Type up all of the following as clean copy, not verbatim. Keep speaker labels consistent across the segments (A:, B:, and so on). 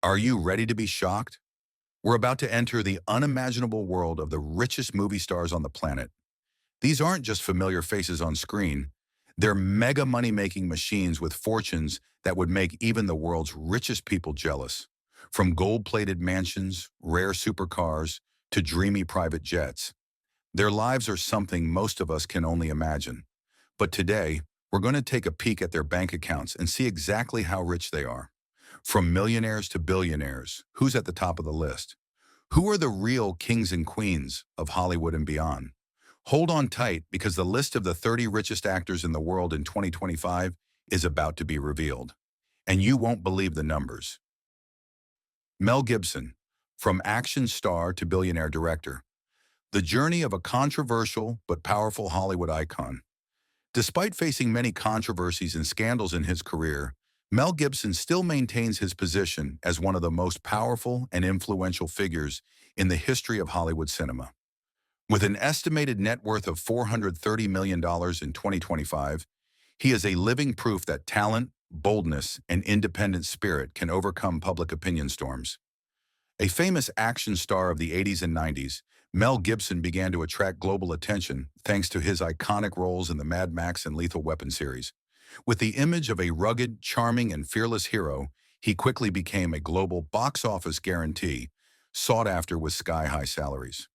A: Are you ready to be shocked? We're about to enter the unimaginable world of the richest movie stars on the planet. These aren't just familiar faces on screen. They're mega money-making machines with fortunes that would make even the world's richest people jealous. From gold-plated mansions, rare supercars, to dreamy private jets. Their lives are something most of us can only imagine. But today, we're going to take a peek at their bank accounts and see exactly how rich they are. From millionaires to billionaires, who's at the top of the list? Who are the real kings and queens of Hollywood and beyond? Hold on tight because the list of the 30 richest actors in the world in 2025 is about to be revealed. And you won't believe the numbers. Mel Gibson, from action star to billionaire director. The journey of a controversial but powerful Hollywood icon. Despite facing many controversies and scandals in his career, Mel Gibson still maintains his position as one of the most powerful and influential figures in the history of Hollywood cinema. With an estimated net worth of $430 million in 2025, he is a living proof that talent, boldness, and independent spirit can overcome public opinion storms. A famous action star of the 80s and 90s, Mel Gibson began to attract global attention thanks to his iconic roles in the Mad Max and Lethal Weapon series. With the image of a rugged, charming, and fearless hero, he quickly became a global box office guarantee, sought after with sky-high salaries.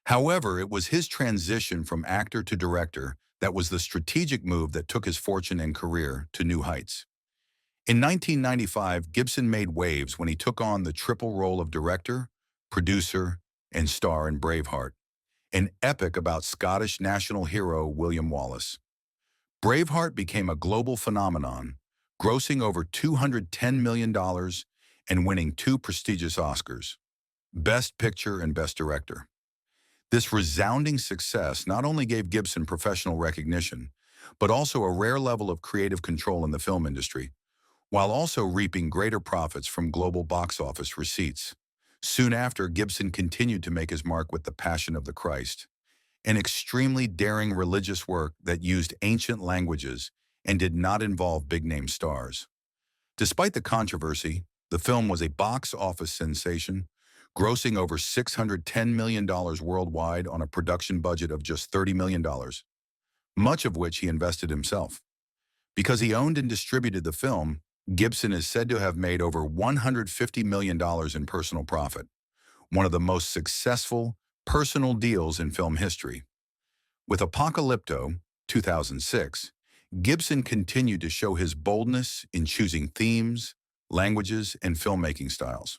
A: However, it was his transition from actor to director that was the strategic move that took his fortune and career to new heights. In 1995, Gibson made waves when he took on the triple role of director, producer, and star in Braveheart, an epic about Scottish national hero William Wallace. Braveheart became a global phenomenon, grossing over $210 million and winning two prestigious Oscars, Best Picture and Best Director. This resounding success not only gave Gibson professional recognition, but also a rare level of creative control in the film industry, while also reaping greater profits from global box office receipts. Soon after, Gibson continued to make his mark with The Passion of the Christ, an extremely daring religious work that used ancient languages and did not involve big-name stars. Despite the controversy, the film was a box office sensation, grossing over $610 million worldwide on a production budget of just $30 million, much of which he invested himself. Because he owned and distributed the film, Gibson is said to have made over $150 million in personal profit, one of the most successful personal deals in film history. With Apocalypto, 2006, Gibson continued to show his boldness in choosing themes, languages, and filmmaking styles.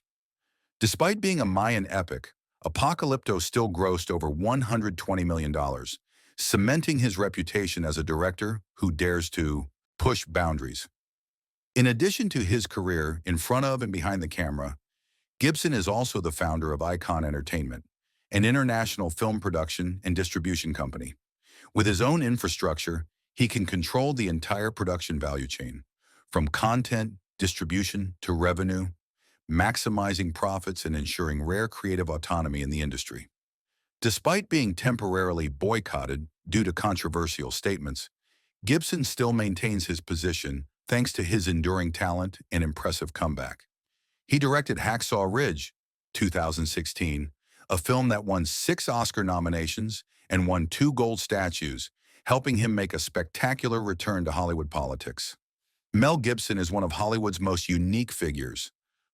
A: Despite being a Mayan epic, Apocalypto still grossed over $120 million, cementing his reputation as a director who dares to push boundaries. In addition to his career in front of and behind the camera, Gibson is also the founder of Icon Entertainment, an international film production and distribution company. With his own infrastructure, he can control the entire production value chain, from content, distribution, to revenue, maximizing profits and ensuring rare creative autonomy in the industry. Despite being temporarily boycotted due to controversial statements, Gibson still maintains his position thanks to his enduring talent and impressive comeback. He directed Hacksaw Ridge, 2016, a film that won 6 Oscar nominations and won 2 gold statues, helping him make a spectacular return to Hollywood politics. Mel Gibson is one of Hollywood's most unique figures,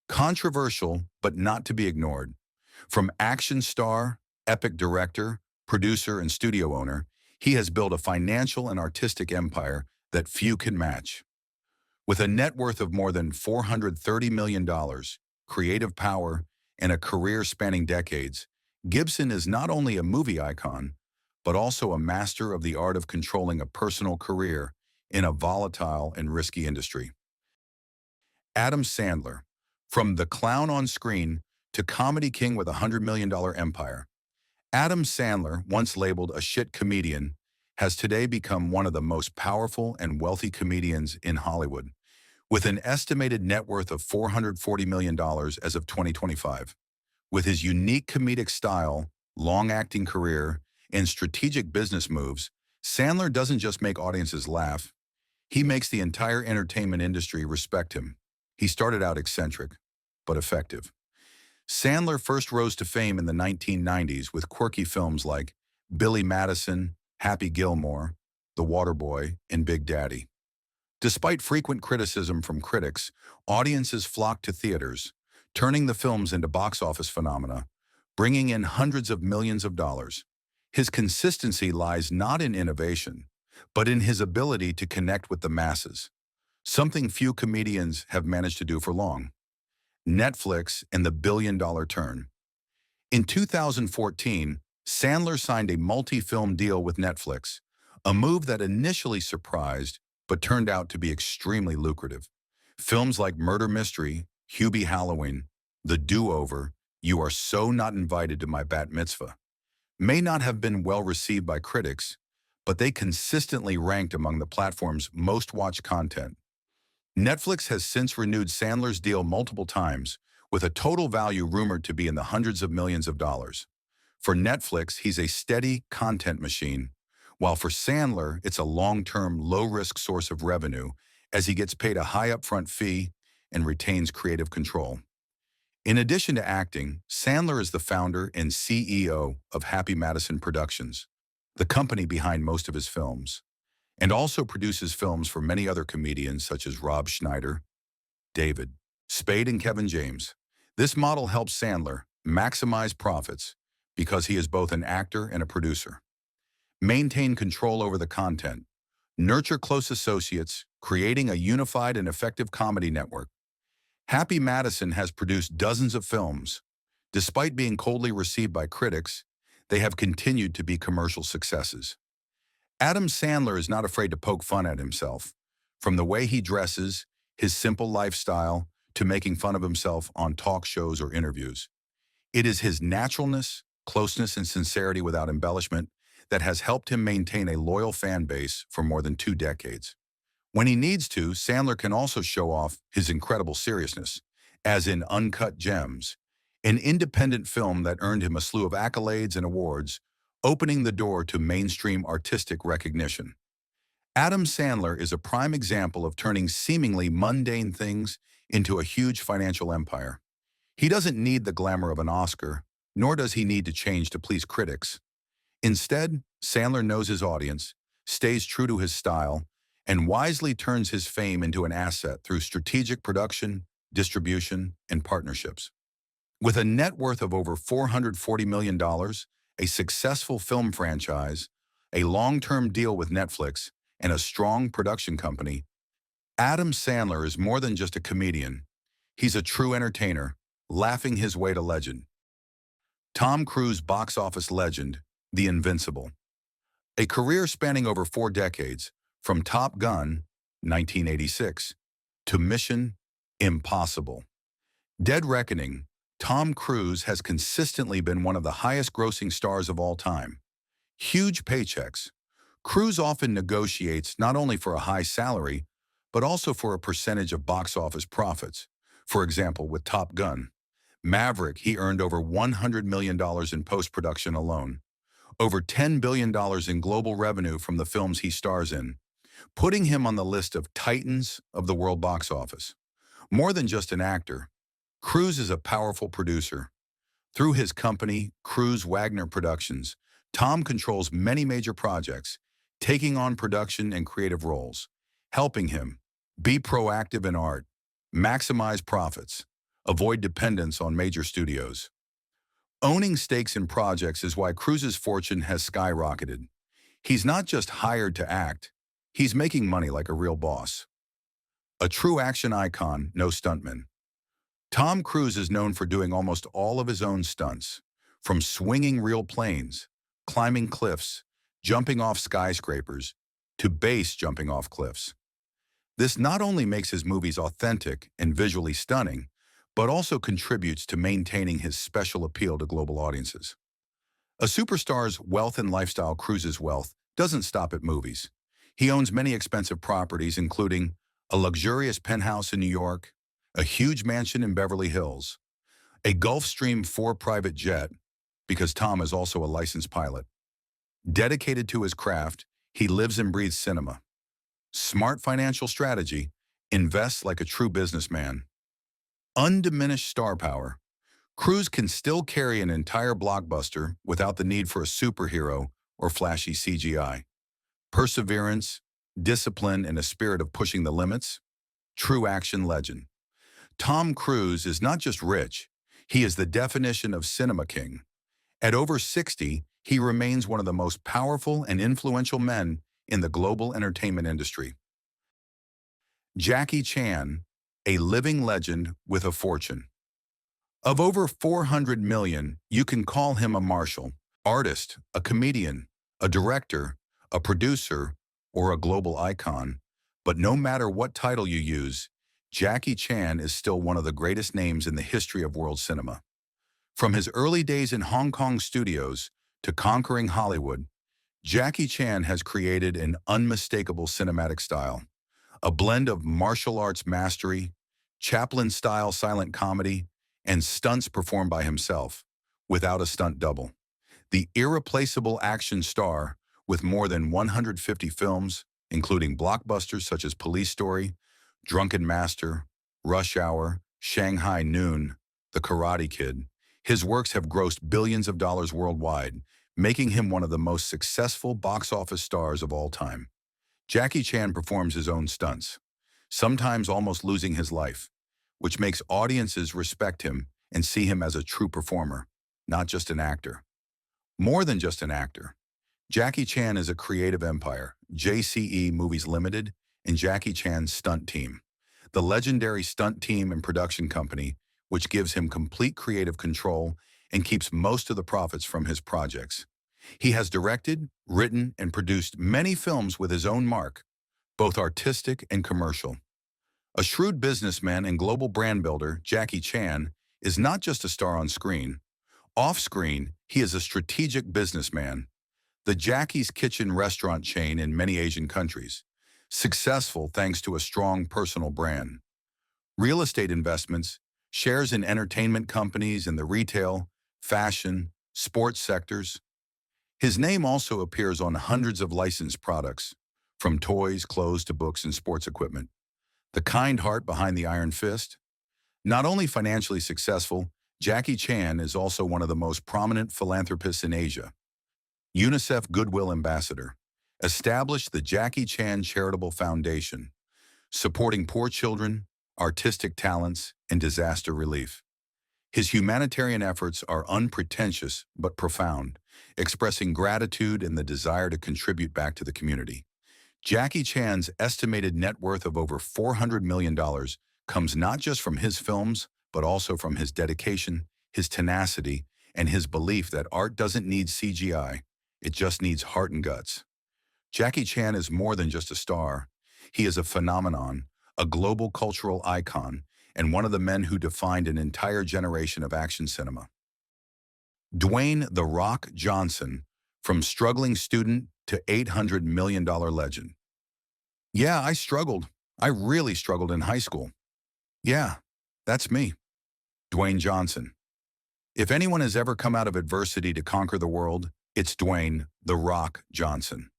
A: controversial but not to be ignored. From action star, epic director, producer, and studio owner, he has built a financial and artistic empire that few can match. With a net worth of more than $430 million, creative power, and a career spanning decades, Gibson is not only a movie icon, but also a master of the art of controlling a personal career in a volatile and risky industry. Adam Sandler, from the clown on screen to comedy king with a $100 million empire, Adam Sandler, once labeled a shit comedian, has today become one of the most powerful and wealthy comedians in Hollywood, with an estimated net worth of $440 million as of 2025. With his unique comedic style, long acting career, and strategic business moves, Sandler doesn't just make audiences laugh, he makes the entire entertainment industry respect him. He started out eccentric, but effective. Sandler first rose to fame in the 1990s with quirky films like Billy Madison, Happy Gilmore, The Waterboy, and Big Daddy. Despite frequent criticism from critics, audiences flocked to theaters, turning the films into box office phenomena, bringing in hundreds of millions of dollars. His consistency lies not in innovation, but in his ability to connect with the masses, something few comedians have managed to do for long. Netflix and the billion-dollar turn. In 2014, Sandler signed a multi-film deal with Netflix, a move that initially surprised but turned out to be extremely lucrative. Films like Murder Mystery, Hubie Halloween, The Do-Over, You Are So Not Invited to My Bat Mitzvah may not have been well received by critics, but they consistently ranked among the platform's most watched content. Netflix has since renewed Sandler's deal multiple times, with a total value rumored to be in the hundreds of millions of dollars. For Netflix, he's a steady content machine, while for Sandler, it's a long-term, low-risk source of revenue as he gets paid a high upfront fee and retains creative control. In addition to acting, Sandler is the founder and CEO of Happy Madison Productions, the company behind most of his films, and also produces films for many other comedians such as Rob Schneider, David Spade, and Kevin James. This model helps Sandler maximize profits because he is both an actor and a producer. Maintain control over the content, nurture close associates, creating a unified and effective comedy network. Happy Madison has produced dozens of films. Despite being coldly received by critics, they have continued to be commercial successes. Adam Sandler is not afraid to poke fun at himself, from the way he dresses, his simple lifestyle, to making fun of himself on talk shows or interviews. It is his naturalness, closeness, and sincerity without embellishment that has helped him maintain a loyal fan base for more than 2 decades. When he needs to, Sandler can also show off his incredible seriousness, as in Uncut Gems, an independent film that earned him a slew of accolades and awards, opening the door to mainstream artistic recognition. Adam Sandler is a prime example of turning seemingly mundane things into a huge financial empire. He doesn't need the glamour of an Oscar, nor does he need to change to please critics. Instead, Sandler knows his audience, stays true to his style, and wisely turns his fame into an asset through strategic production, distribution, and partnerships. With a net worth of over $440 million, a successful film franchise, a long-term deal with Netflix, and a strong production company, Adam Sandler is more than just a comedian. He's a true entertainer, laughing his way to legend. Tom Cruise, box office legend, The Invincible. A career spanning over 4 decades, from Top Gun, 1986, to Mission Impossible, Dead Reckoning, Tom Cruise has consistently been one of the highest-grossing stars of all time. Huge paychecks. Cruise often negotiates not only for a high salary, but also for a percentage of box office profits. For example, with Top Gun, Maverick, he earned over $100 million in post-production alone, over $10 billion in global revenue from the films he stars in, putting him on the list of titans of the world box office. More than just an actor, Cruise is a powerful producer. Through his company, Cruise Wagner Productions, Tom controls many major projects, taking on production and creative roles, helping him be proactive in art, maximize profits, avoid dependence on major studios. Owning stakes in projects is why Cruise's fortune has skyrocketed. He's not just hired to act, he's making money like a real boss. A true action icon, no stuntman. Tom Cruise is known for doing almost all of his own stunts, from swinging real planes, climbing cliffs, jumping off skyscrapers, to base jumping off cliffs. This not only makes his movies authentic and visually stunning, but also contributes to maintaining his special appeal to global audiences. A superstar's wealth and lifestyle. Cruise's wealth doesn't stop at movies. He owns many expensive properties, including a luxurious penthouse in New York, a huge mansion in Beverly Hills, a Gulfstream 4 private jet, because Tom is also a licensed pilot. Dedicated to his craft, he lives and breathes cinema. Smart financial strategy, invests like a true businessman. Undiminished star power. Cruise can still carry an entire blockbuster without the need for a superhero or flashy CGI. Perseverance, discipline, and a spirit of pushing the limits. True action legend. Tom Cruise is not just rich, he is the definition of cinema king. At over 60, he remains one of the most powerful and influential men in the global entertainment industry. Jackie Chan, a living legend with a fortune. Of over 400 million, you can call him a marshal, artist, a comedian, a director, a producer, or a global icon. But no matter what title you use, Jackie Chan is still one of the greatest names in the history of world cinema. From his early days in Hong Kong studios to conquering Hollywood, Jackie Chan has created an unmistakable cinematic style, a blend of martial arts mastery, Chaplin-style silent comedy, and stunts performed by himself, without a stunt double. The irreplaceable action star, with more than 150 films, including blockbusters such as Police Story, Drunken Master, Rush Hour, Shanghai Noon, The Karate Kid. His works have grossed billions of dollars worldwide, making him one of the most successful box office stars of all time. Jackie Chan performs his own stunts, sometimes almost losing his life, which makes audiences respect him and see him as a true performer, not just an actor. More than just an actor, Jackie Chan is a creative empire, JCE Movies Limited, and Jackie Chan's stunt team, the legendary stunt team and production company, which gives him complete creative control and keeps most of the profits from his projects. He has directed, written, and produced many films with his own mark, both artistic and commercial. A shrewd businessman and global brand builder, Jackie Chan is not just a star on screen. Off-screen, he is a strategic businessman. The Jackie's Kitchen restaurant chain in many Asian countries, successful thanks to a strong personal brand. Real estate investments, shares in entertainment companies in the retail, fashion, sports sectors. His name also appears on hundreds of licensed products, from toys, clothes to books and sports equipment. The kind heart behind the iron fist. Not only financially successful, Jackie Chan is also one of the most prominent philanthropists in Asia. UNICEF Goodwill Ambassador. Established the Jackie Chan Charitable Foundation, supporting poor children, artistic talents, and disaster relief. His humanitarian efforts are unpretentious but profound, expressing gratitude and the desire to contribute back to the community. Jackie Chan's estimated net worth of over $400 million comes not just from his films, but also from his dedication, his tenacity, and his belief that art doesn't need CGI, it just needs heart and guts. Jackie Chan is more than just a star. He is a phenomenon, a global cultural icon, and one of the men who defined an entire generation of action cinema. Dwayne "The Rock" Johnson, from struggling student to $800 million legend. Yeah, I struggled. I really struggled in high school. Yeah, that's me, Dwayne Johnson. If anyone has ever come out of adversity to conquer the world, it's Dwayne "The Rock" Johnson.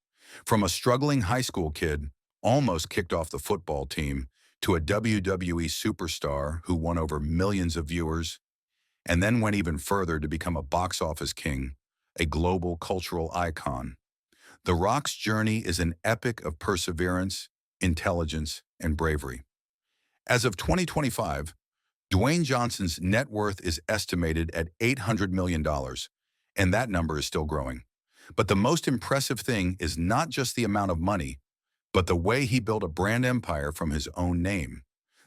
A: From a struggling high school kid, almost kicked off the football team, to a WWE superstar who won over millions of viewers, and then went even further to become a box office king, a global cultural icon. The Rock's journey is an epic of perseverance, intelligence, and bravery. As of 2025, Dwayne Johnson's net worth is estimated at $800 million, and that number is still growing. But the most impressive thing is not just the amount of money, but the way he built a brand empire from his own name.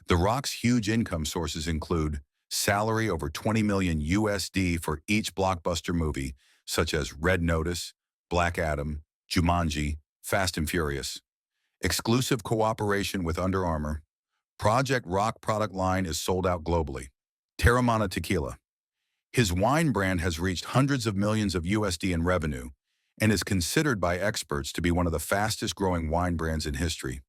A: The Rock's huge income sources include salary over 20 million USD for each blockbuster movie, such as Red Notice, Black Adam, Jumanji, Fast and Furious. Exclusive cooperation with Under Armour. Project Rock product line is sold out globally. Terramana Tequila. His wine brand has reached hundreds of millions of USD in revenue and is considered by experts to be one of the fastest growing wine brands in history.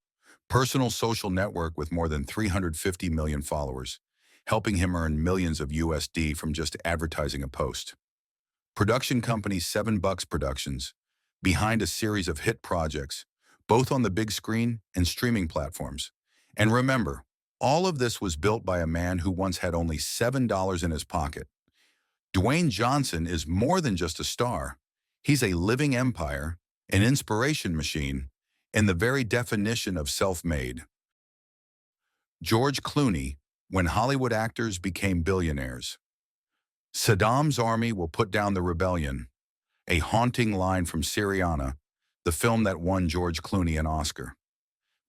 A: Personal social network with more than 350 million followers, helping him earn millions of USD from just advertising a post. Production company 7 Bucks Productions, behind a series of hit projects, both on the big screen and streaming platforms. And remember, All of this was built by a man who once had only $7 in his pocket. Dwayne Johnson is more than just a star. He's a living empire, an inspiration machine, and the very definition of self-made. George Clooney, when Hollywood actors became billionaires. Saddam's army will put down the rebellion, a haunting line from Syriana, the film that won George Clooney an Oscar.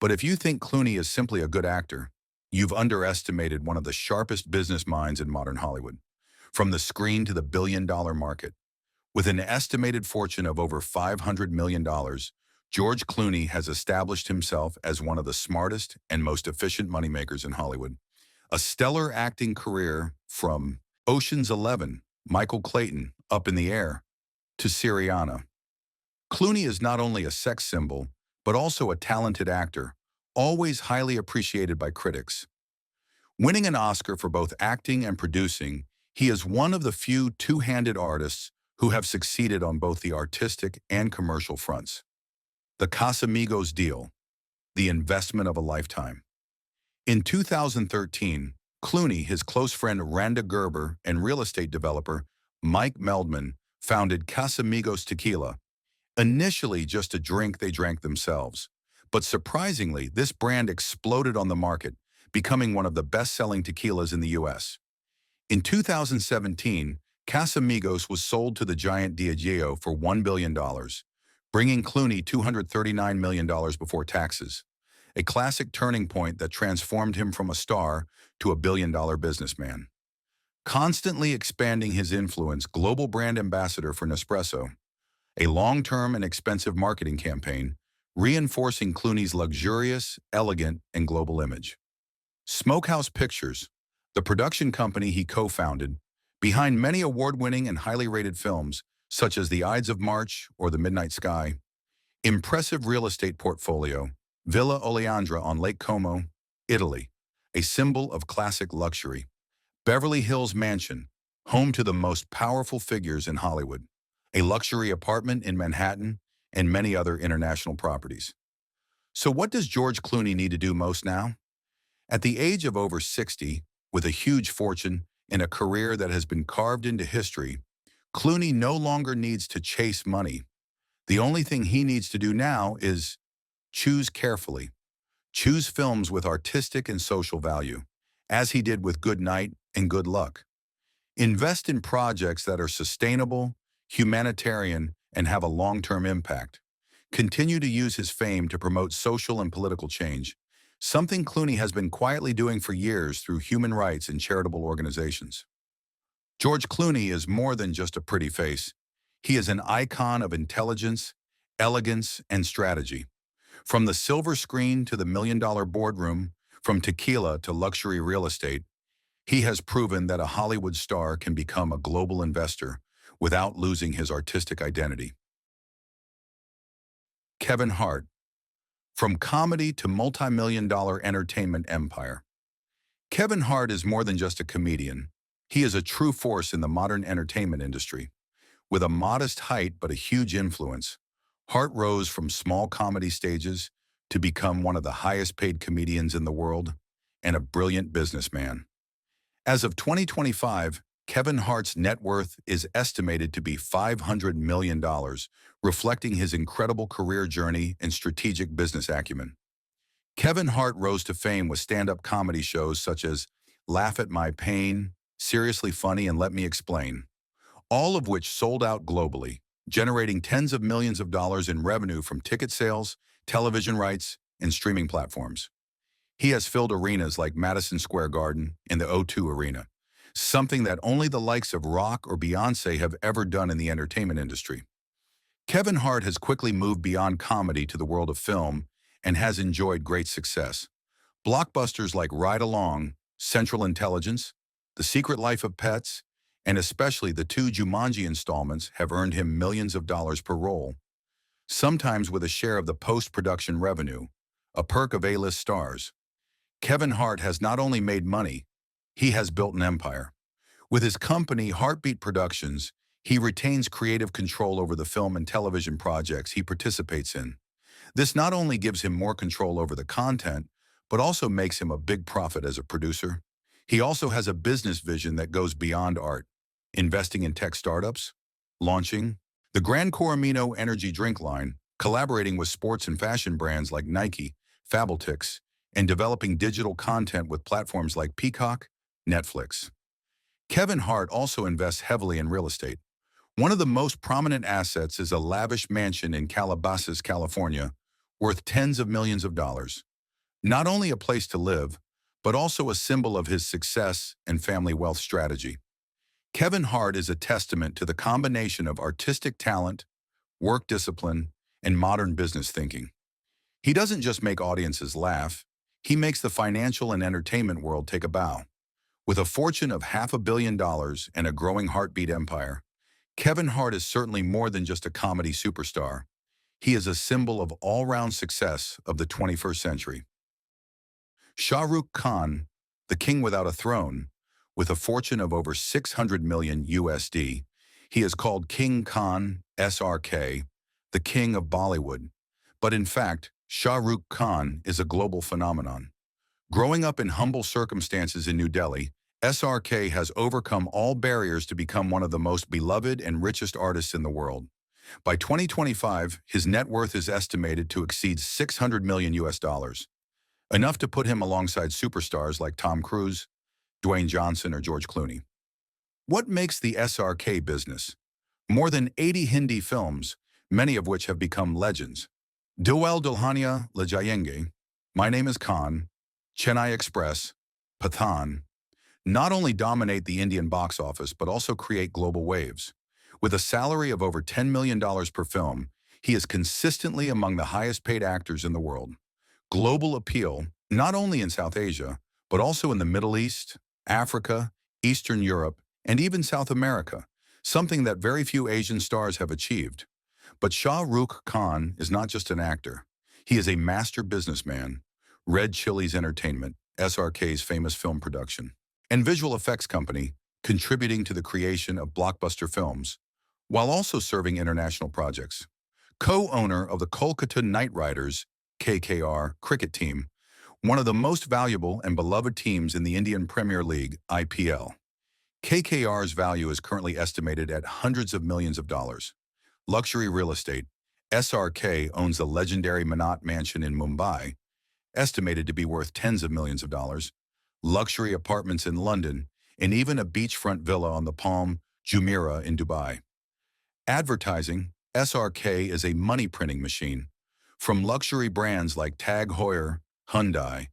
A: But if you think Clooney is simply a good actor, you've underestimated one of the sharpest business minds in modern Hollywood. From the screen to the billion-dollar market. With an estimated fortune of over $500 million, George Clooney has established himself as one of the smartest and most efficient moneymakers in Hollywood. A stellar acting career from Ocean's 11, Michael Clayton, Up in the Air, to Syriana. Clooney is not only a sex symbol, but also a talented actor, always highly appreciated by critics. Winning an Oscar for both acting and producing, he is one of the few two-handed artists who have succeeded on both the artistic and commercial fronts. The Casamigos deal, the investment of a lifetime. In 2013, Clooney, his close friend Randa Gerber, and real estate developer Mike Meldman founded Casamigos Tequila, initially just a drink they drank themselves. But surprisingly, this brand exploded on the market, becoming one of the best-selling tequilas in the U.S. In 2017, Casamigos was sold to the giant Diageo for $1 billion, bringing Clooney $239 million before taxes, a classic turning point that transformed him from a star to a billion-dollar businessman. Constantly expanding his influence, global brand ambassador for Nespresso, a long-term and expensive marketing campaign, reinforcing Clooney's luxurious, elegant, and global image. Smokehouse Pictures, the production company he co-founded, behind many award-winning and highly rated films, such as The Ides of March or The Midnight Sky. Impressive real estate portfolio, Villa Oleandra on Lake Como, Italy, a symbol of classic luxury. Beverly Hills Mansion, home to the most powerful figures in Hollywood. A luxury apartment in Manhattan, and many other international properties. So what does George Clooney need to do most now? At the age of over 60, with a huge fortune and a career that has been carved into history, Clooney no longer needs to chase money. The only thing he needs to do now is choose carefully. Choose films with artistic and social value, as he did with Good Night and Good Luck. Invest in projects that are sustainable, humanitarian, and have a long-term impact. Continue to use his fame to promote social and political change, something Clooney has been quietly doing for years through human rights and charitable organizations. George Clooney is more than just a pretty face. He is an icon of intelligence, elegance, and strategy. From the silver screen to the million-dollar boardroom, from tequila to luxury real estate, he has proven that a Hollywood star can become a global investor without losing his artistic identity. Kevin Hart. From comedy to multi-million-dollar entertainment empire. Kevin Hart is more than just a comedian. He is a true force in the modern entertainment industry. With a modest height but a huge influence, Hart rose from small comedy stages to become one of the highest-paid comedians in the world and a brilliant businessman. As of 2025, Kevin Hart's net worth is estimated to be $500 million, reflecting his incredible career journey and strategic business acumen. Kevin Hart rose to fame with stand-up comedy shows such as Laugh at My Pain, Seriously Funny, and Let Me Explain, all of which sold out globally, generating tens of millions of dollars in revenue from ticket sales, television rights, and streaming platforms. He has filled arenas like Madison Square Garden and the O2 Arena, something that only the likes of Rock or Beyoncé have ever done in the entertainment industry. Kevin Hart has quickly moved beyond comedy to the world of film and has enjoyed great success. Blockbusters like Ride Along, Central Intelligence, The Secret Life of Pets, and especially the 2 Jumanji installments have earned him millions of dollars per role, sometimes with a share of the post-production revenue, a perk of A-list stars. Kevin Hart has not only made money, he has built an empire. With his company, Heartbeat Productions, he retains creative control over the film and television projects he participates in. This not only gives him more control over the content, but also makes him a big profit as a producer. He also has a business vision that goes beyond art, investing in tech startups, launching the Gran Coramino energy drink line, collaborating with sports and fashion brands like Nike, Fabeltix, and developing digital content with platforms like Peacock, Netflix. Kevin Hart also invests heavily in real estate. One of the most prominent assets is a lavish mansion in Calabasas, California, worth tens of millions of dollars. Not only a place to live, but also a symbol of his success and family wealth strategy. Kevin Hart is a testament to the combination of artistic talent, work discipline, and modern business thinking. He doesn't just make audiences laugh, he makes the financial and entertainment world take a bow. With a fortune of $500 million and a growing heartbeat empire, Kevin Hart is certainly more than just a comedy superstar. He is a symbol of all-round success of the 21st century. Shah Rukh Khan, the king without a throne, with a fortune of over 600 million USD, he is called King Khan, SRK, the king of Bollywood. But in fact, Shah Rukh Khan is a global phenomenon. Growing up in humble circumstances in New Delhi, SRK has overcome all barriers to become one of the most beloved and richest artists in the world. By 2025, his net worth is estimated to exceed 600 million US dollars, enough to put him alongside superstars like Tom Cruise, Dwayne Johnson, or George Clooney. What makes the SRK business? More than 80 Hindi films, many of which have become legends. Duel Dulhania Le Jayenge, My Name is Khan, Chennai Express, Pathan, not only dominate the Indian box office but also create global waves. With a salary of over $10 million per film, he is consistently among the highest-paid actors in the world. Global appeal, not only in South Asia, but also in the Middle East, Africa, Eastern Europe, and even South America, something that very few Asian stars have achieved. But Shah Rukh Khan is not just an actor. He is a master businessman. Red Chillies Entertainment, SRK's famous film production, and visual effects company, contributing to the creation of blockbuster films, while also serving international projects. Co-owner of the Kolkata Knight Riders, KKR, cricket team, one of the most valuable and beloved teams in the Indian Premier League, IPL. KKR's value is currently estimated at hundreds of millions of dollars. Luxury real estate, SRK owns the legendary Manat Mansion in Mumbai, estimated to be worth tens of millions of dollars, luxury apartments in London, and even a beachfront villa on the Palm Jumeirah in Dubai. Advertising, SRK is a money-printing machine. From luxury brands like Tag Heuer, Hyundai,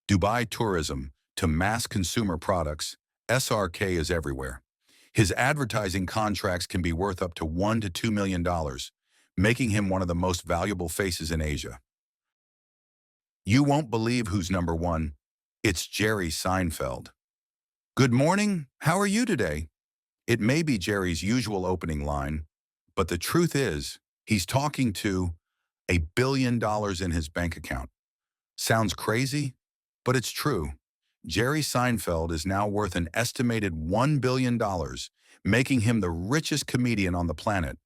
A: Dubai Tourism, to mass consumer products, SRK is everywhere. His advertising contracts can be worth up to $1 to $2 million, making him one of the most valuable faces in Asia. You won't believe who's number one. It's Jerry Seinfeld. Good morning, how are you today? It may be Jerry's usual opening line, but the truth is, he's talking to $1 billion in his bank account. Sounds crazy, but it's true. Jerry Seinfeld is now worth an estimated $1 billion, making him the richest comedian on the planet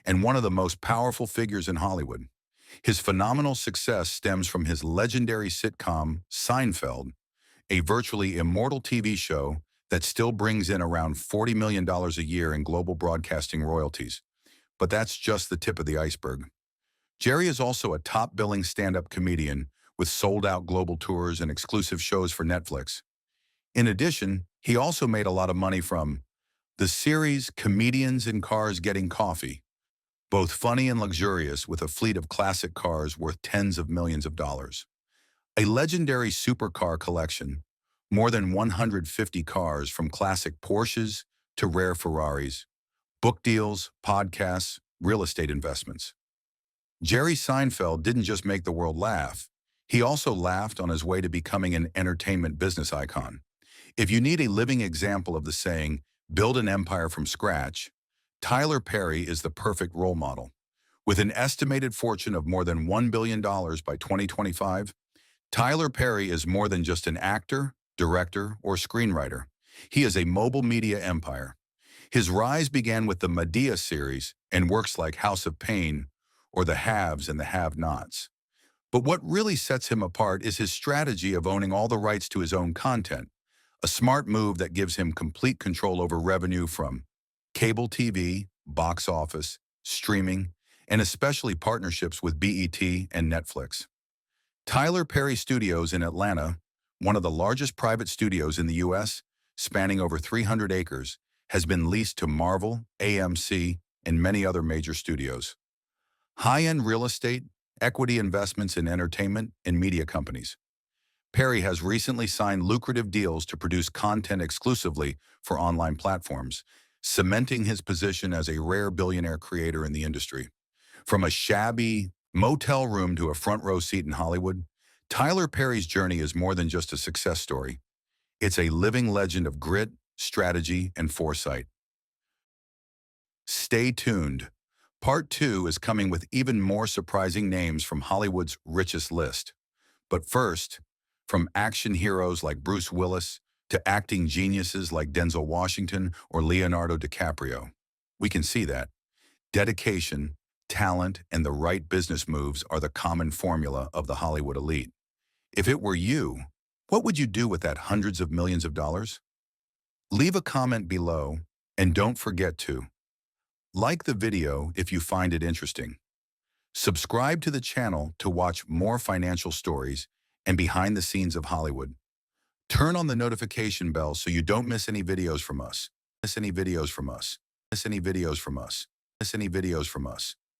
A: and one of the most powerful figures in Hollywood. His phenomenal success stems from his legendary sitcom, Seinfeld, a virtually immortal TV show that still brings in around $40 million a year in global broadcasting royalties. But that's just the tip of the iceberg. Jerry is also a top-billing stand-up comedian with sold-out global tours and exclusive shows for Netflix. In addition, he also made a lot of money from the series Comedians in Cars Getting Coffee, both funny and luxurious with a fleet of classic cars worth tens of millions of dollars. A legendary supercar collection, more than 150 cars from classic Porsches to rare Ferraris, book deals, podcasts, real estate investments. Jerry Seinfeld didn't just make the world laugh, he also laughed on his way to becoming an entertainment business icon. If you need a living example of the saying, build an empire from scratch, Tyler Perry is the perfect role model. With an estimated fortune of more than $1 billion by 2025, Tyler Perry is more than just an actor, director, or screenwriter. He is a mobile media empire. His rise began with the Medea series and works like House of Pain or The Haves and the Have-Nots. But what really sets him apart is his strategy of owning all the rights to his own content, a smart move that gives him complete control over revenue from cable TV, box office, streaming, and especially partnerships with BET and Netflix. Tyler Perry Studios in Atlanta, one of the largest private studios in the U.S., spanning over 300 acres, has been leased to Marvel, AMC, and many other major studios. High-end real estate, equity investments in entertainment and media companies. Perry has recently signed lucrative deals to produce content exclusively for online platforms, cementing his position as a rare billionaire creator in the industry. From a shabby motel room to a front row seat in Hollywood, Tyler Perry's journey is more than just a success story. It's a living legend of grit, strategy, and foresight. Stay tuned. Part 2 is coming with even more surprising names from Hollywood's richest list. But first, from action heroes like Bruce Willis to acting geniuses like Denzel Washington or Leonardo DiCaprio, we can see that dedication, talent, and the right business moves are the common formula of the Hollywood elite. If it were you, what would you do with that hundreds of millions of dollars? Leave a comment below, and don't forget to like the video if you find it interesting. Subscribe to the channel to watch more financial stories and behind the scenes of Hollywood. Turn on the notification bell so you don't miss any videos from us. Miss any videos from us. Miss any videos from us. Miss any videos from us.